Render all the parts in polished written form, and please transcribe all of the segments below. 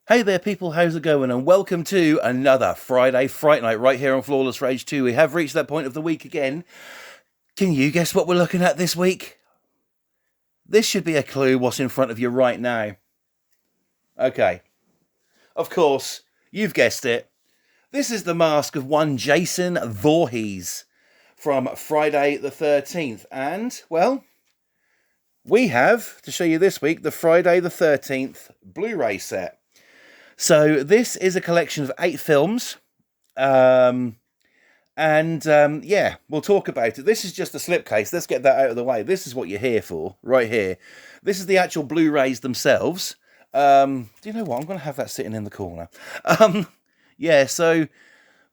Hey there, people, how's it going? And welcome to another Friday Fright Night right here on Flawless Rage 2. We have reached that point of the week again. Can you guess what we're looking at this week? This should be a clue what's in front of you right now. Okay, of course, you've guessed it. This is the mask of one Jason Voorhees from Friday the 13th. And, well, we have, to show you this week, the Friday the 13th Blu-ray set. So this is a collection of 8 films. Yeah, we'll talk about it. This is just a slipcase. Let's get that out of the way. This is what you're here for, right here. This is the actual Blu-rays themselves. Do you know what? I'm going to have that sitting in the corner. Yeah, so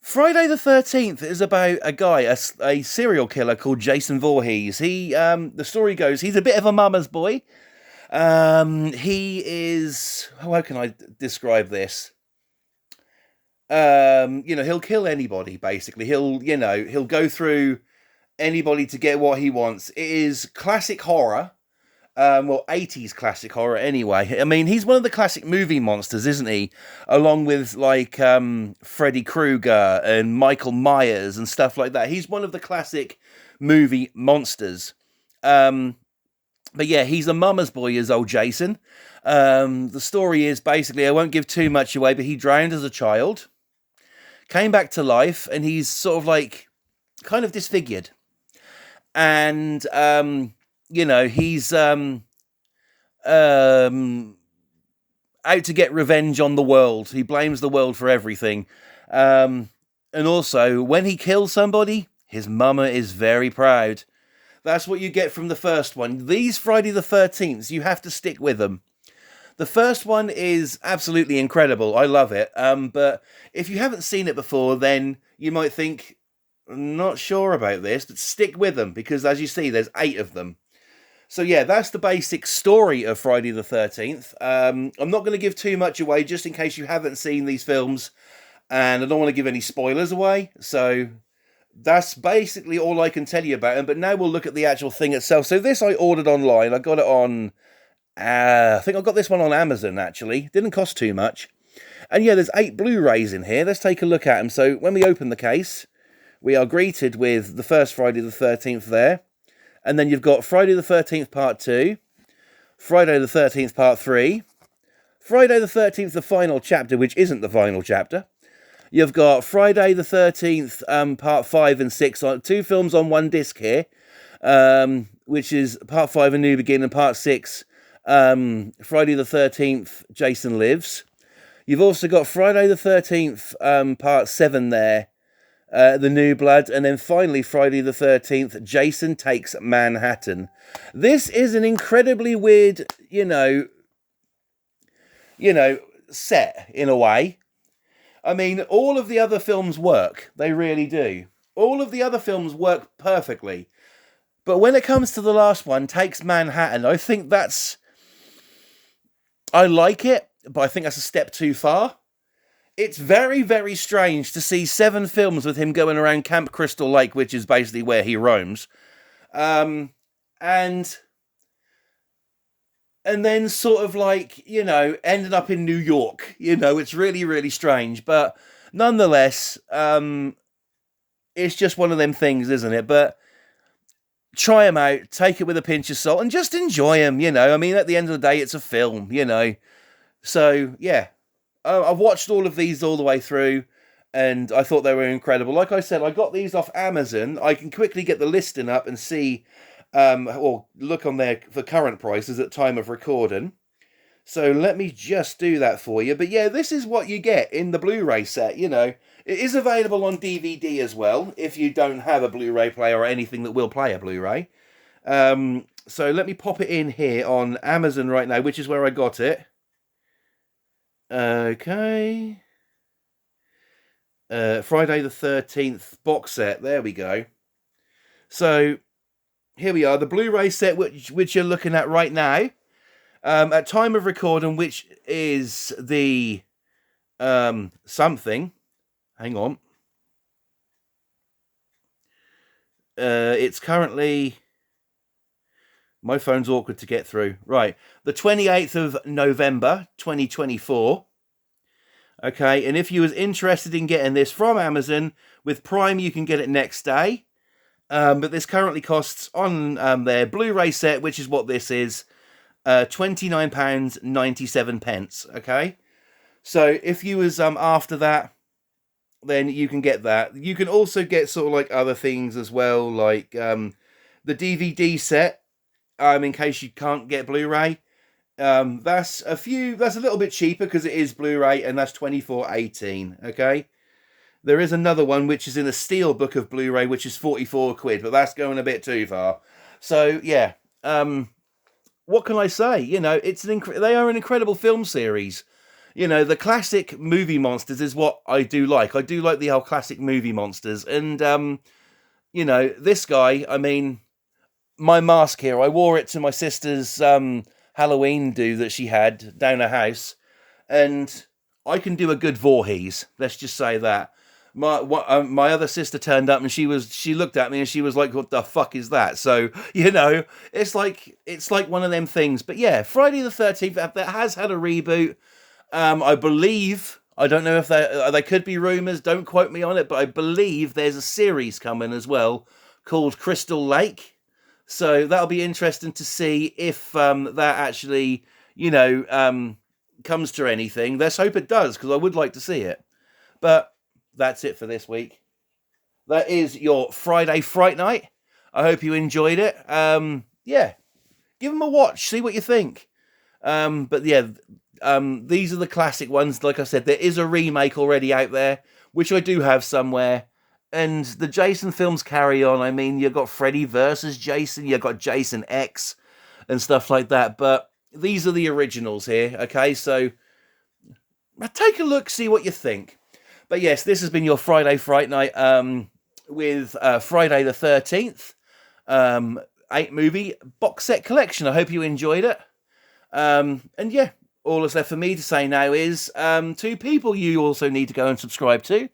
Friday the 13th is about a guy, a serial killer called Jason Voorhees. The story goes, he's a bit of a mama's boy. He is, how can I describe this? He'll kill anybody, basically. He'll go through anybody to get what he wants. It is classic horror. 80s classic horror anyway. I mean, he's one of the classic movie monsters, isn't he? Along with, like, Freddy Krueger and Michael Myers and stuff like that. He's one of the classic movie monsters. But yeah, he's a mama's boy, is old Jason. The story is basically, I won't give too much away, but he drowned as a child, came back to life, and he's sort of like kind of disfigured. And, he's out to get revenge on the world. He blames the world for everything. And also, when he kills somebody, his mama is very proud. That's what you get from the first one. These Friday the 13th, you have to stick with them. The first one is absolutely incredible. I love it. But if you haven't seen it before, then you might think, not sure about this, but stick with them, because as you see, there's 8 of them. So yeah, that's the basic story of Friday the 13th. I'm not going to give too much away, just in case you haven't seen these films, and I don't want to give any spoilers away. So that's basically all I can tell you about him. But now we'll look at the actual thing itself. So this I ordered online. I got it on, I think I got this one on Amazon, actually. Didn't cost too much. And yeah, there's 8 Blu-rays in here. Let's take a look at them. So when we open the case, we are greeted with the first Friday the 13th there. And then you've got Friday the 13th Part 2, Friday the 13th Part 3, Friday the 13th the final chapter, which isn't the final chapter. You've got Friday the 13th, Part 5 and 6, 2 films on one disc here, which is Part 5, A New Begin, and Part 6, Friday the 13th, Jason Lives. You've also got Friday the 13th, Part 7 there, The New Blood, and then finally Friday the 13th, Jason Takes Manhattan. This is an incredibly weird, set in a way. I mean, all of the other films work. They really do. All of the other films work perfectly. But when it comes to the last one, Takes Manhattan, I think I like it, but I think that's a step too far. It's very, very strange to see 7 films with him going around Camp Crystal Lake, which is basically where he roams. And then sort of like, ended up in New York. It's really, really strange. But nonetheless, it's just one of them things, isn't it? But try them out, take it with a pinch of salt, and just enjoy them, I mean, at the end of the day, it's a film, So, yeah. I've watched all of these all the way through, and I thought they were incredible. Like I said, I got these off Amazon. I can quickly get the listing up and see, or look on there for current prices at time of recording. So let me just do that for you. But yeah, this is what you get in the Blu-ray set, It is available on DVD as well, if you don't have a Blu-ray player or anything that will play a Blu-ray. So let me pop it in here on Amazon right now, which is where I got it. Okay. Friday the 13th box set. There we go. So, here we are. The Blu-ray set, which you're looking at right now. At time of recording, which is the something. Hang on. It's currently... My phone's awkward to get through. Right. The 28th of November, 2024. Okay, and if you was interested in getting this from Amazon, with Prime you can get it next day. But this currently costs on their Blu-ray set, which is what this is, £29.97. Okay, so if you was after that, then you can get that. You can also get sort of like other things as well, like the DVD set. In case you can't get Blu-ray, that's a little bit cheaper because it is Blu-ray, and that's £24.18. Okay. There is another one which is in a steel book of Blu-ray, which is 44 quid, but that's going a bit too far. So yeah, what can I say? You know, they are an incredible film series. You know, the classic movie monsters is what I do like. I do like the old classic movie monsters, and you know, this guy. I mean, my mask here, I wore it to my sister's Halloween do that she had down her house, and I can do a good Voorhees. Let's just say that. My other sister turned up and she looked at me and she was like, "What the fuck is that?" So you know, it's like one of them things. But yeah, Friday the 13th that has had a reboot. I believe, I don't know if they could be rumors. Don't quote me on it, but I believe there's a series coming as well called Crystal Lake. So that'll be interesting to see if that actually, you know, comes to anything. Let's hope it does, because I would like to see it. But that's it for this week. That is your Friday Fright Night. I hope you enjoyed it. Yeah, give them a watch, see what you think. But yeah, these are the classic ones. Like I said, there is a remake already out there, which I do have somewhere. And the Jason films carry on. I mean, you've got Freddy versus Jason, you've got Jason X and stuff like that. But these are the originals here, okay? So take a look, see what you think. But yes, this has been your Friday Fright Night with Friday the 13th 8-movie box set collection. I hope you enjoyed it. And yeah, all that's left for me to say now is 2 people you also need to go and subscribe to.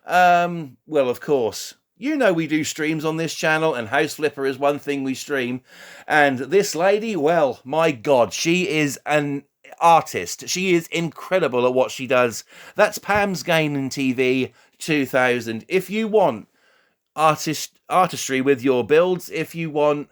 Well, of course, you know we do streams on this channel, and House Flipper is one thing we stream. And this lady, well, my God, she is an artist. She is incredible at what she does. That's Pam's Gaming TV 2000. If you want artistry with your builds, if you want,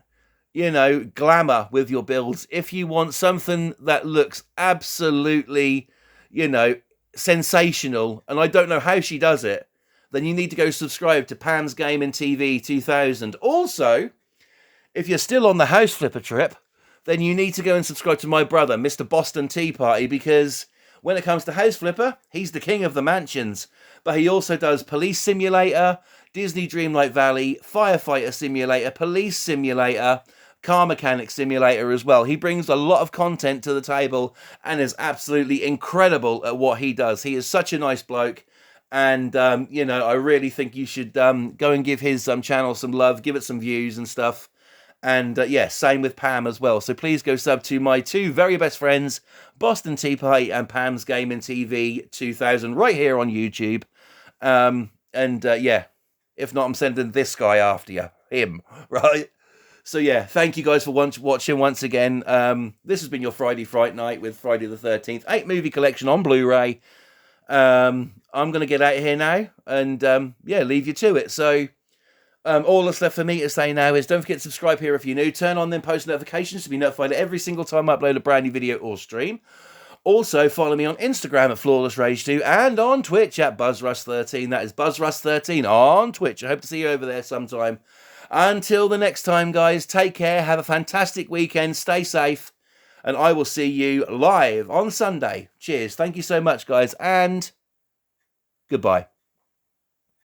you know, glamour with your builds, if you want something that looks absolutely, you know, sensational, and I don't know how she does it, then you need to go subscribe to Pam's Gaming TV 2000. Also, if you're still on the House Flipper trip, then you need to go and subscribe to my brother, Mr. Boston Tea Party, because when it comes to House Flipper, he's the king of the mansions. But he also does Police Simulator, Disney Dreamlight Valley, Firefighter Simulator, Police Simulator, Car Mechanic Simulator as well. He brings a lot of content to the table and is absolutely incredible at what he does. He is such a nice bloke. And, you know, I really think you should go and give his channel some love, give it some views and stuff. And, yeah, same with Pam as well. So please go sub to my 2 very best friends, Boston Tea Party and Pam's Gaming TV 2000, right here on YouTube. Yeah, if not, I'm sending this guy after you. Him, right? So, yeah, thank you guys for watching once again. This has been your Friday Fright Night with Friday the 13th 8-movie collection on Blu-ray. I'm going to get out of here now and, yeah, leave you to it. So, all that's left for me to say now is don't forget to subscribe here if you're new. Turn on them post notifications to be notified every single time I upload a brand new video or stream. Also, follow me on Instagram at FlawlessRage2 and on Twitch at BuzzRush13. That is BuzzRush13 on Twitch. I hope to see you over there sometime. Until the next time, guys, take care. Have a fantastic weekend. Stay safe. And I will see you live on Sunday. Cheers. Thank you so much, guys. And goodbye.